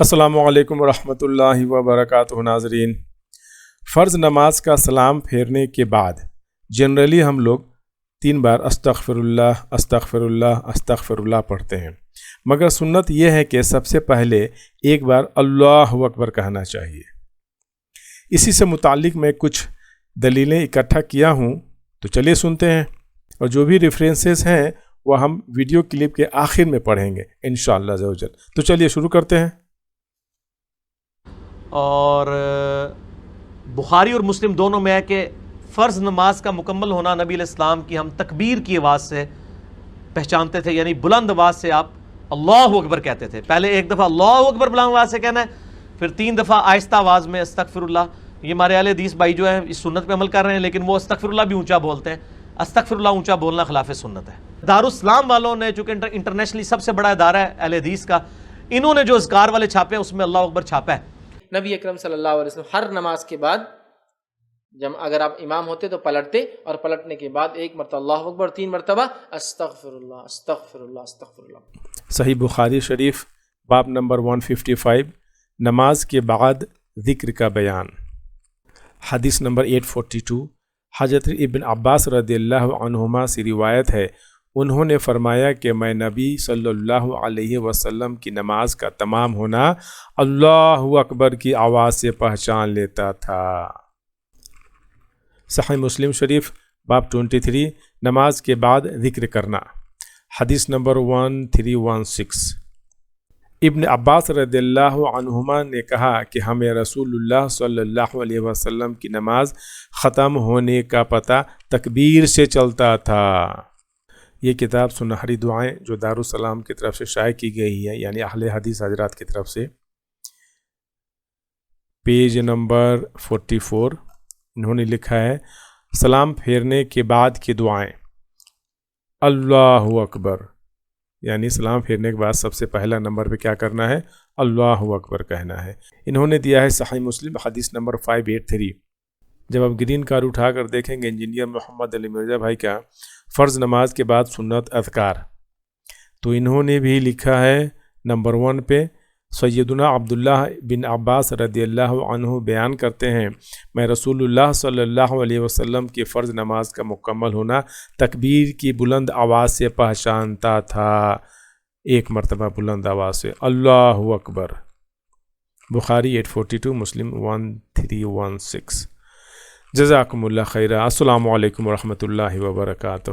السلام علیکم ورحمۃ اللہ وبرکاتہ ناظرین، فرض نماز کا سلام پھیرنے کے بعد جنرلی ہم لوگ 3 بار استغفر اللہ استغفر اللہ استغفر اللہ پڑھتے ہیں، مگر سنت یہ ہے کہ سب سے پہلے ایک بار اللہ اکبر کہنا چاہیے۔ اسی سے متعلق میں کچھ دلیلیں اکٹھا کیا ہوں، تو چلیے سنتے ہیں، اور جو بھی ریفرنسز ہیں وہ ہم ویڈیو کلپ کے آخر میں پڑھیں گے انشاءاللہ عز و جل۔ تو چلیے شروع کرتے ہیں۔ اور بخاری اور مسلم دونوں میں ہے کہ فرض نماز کا مکمل ہونا نبی علیہ السلام کی ہم تکبیر کی آواز سے پہچانتے تھے، یعنی بلند آواز سے آپ اللہ اکبر کہتے تھے۔ پہلے ایک دفعہ اللہ اکبر بلند آواز سے کہنا ہے، پھر 3 دفعہ آہستہ آواز میں استغفر اللہ۔ یہ ہمارے اہل حدیث بھائی جو ہیں اس سنت پہ عمل کر رہے ہیں، لیکن وہ استغفر اللہ بھی اونچا بولتے ہیں۔ استغفر اللہ اونچا بولنا خلاف سنت ہے۔ دارالاسلام والوں نے، چونکہ انٹرنیشنلی سب سے بڑا ادارہ ہے اہل حدیث کا، انہوں نے جو اذکار والے چھاپے ہیں اس میں اللہ اکبر چھاپا ہے۔ نبی اکرم صلی اللہ علیہ وسلم ہر نماز کے بعد جب اگر آپ امام ہوتے تو پلٹتے، اور پلٹنے کے بعد 1 مرتبہ اللہ اکبر، 3 مرتبہ استغفر اللہ استغفر اللہ استغفر اللہ۔ صحیح بخاری شریف باب نمبر 155، نماز کے بعد ذکر کا بیان، حدیث نمبر 842۔ حضرت ابن عباس رضی اللہ عنہما سے روایت ہے، انہوں نے فرمایا کہ میں نبی صلی اللہ علیہ وسلم کی نماز کا تمام ہونا اللہ اکبر کی آواز سے پہچان لیتا تھا۔ صحیح مسلم شریف باب 23، نماز کے بعد ذکر کرنا، حدیث نمبر 1316۔ ابن عباس رضی اللہ عنہما نے کہا کہ ہمیں رسول اللہ صلی اللہ علیہ وسلم کی نماز ختم ہونے کا پتہ تکبیر سے چلتا تھا۔ یہ کتاب سنہری دعائیں جو دارالسلام کی طرف سے شائع کی گئی ہے، یعنی اہل حدیث حضرات کی طرف سے، پیج نمبر 44، انہوں نے لکھا ہے سلام پھیرنے کے بعد کی دعائیں۔ اللہ اکبر، یعنی سلام پھیرنے کے بعد سب سے پہلا نمبر پہ کیا کرنا ہے؟ اللہ اکبر کہنا ہے۔ انہوں نے دیا ہے صحیح مسلم حدیث نمبر 583۔ جب آپ گرین کارڈ اٹھا کر دیکھیں گے انجینئر محمد علی مرزا بھائی کا فرض نماز کے بعد سنت اذکار، تو انہوں نے بھی لکھا ہے نمبر 1 پہ، سیدنا عبداللہ بن عباس رضی اللہ عنہ بیان کرتے ہیں، میں رسول اللہ صلی اللہ علیہ وسلم کی فرض نماز کا مکمل ہونا تکبیر کی بلند آواز سے پہچانتا تھا۔ 1 مرتبہ بلند آواز سے اللہ اکبر۔ بخاری 842، مسلم 1316۔ جزاکم اللہ خیرہ۔ السلام علیکم ورحمۃ اللہ وبرکاتہ۔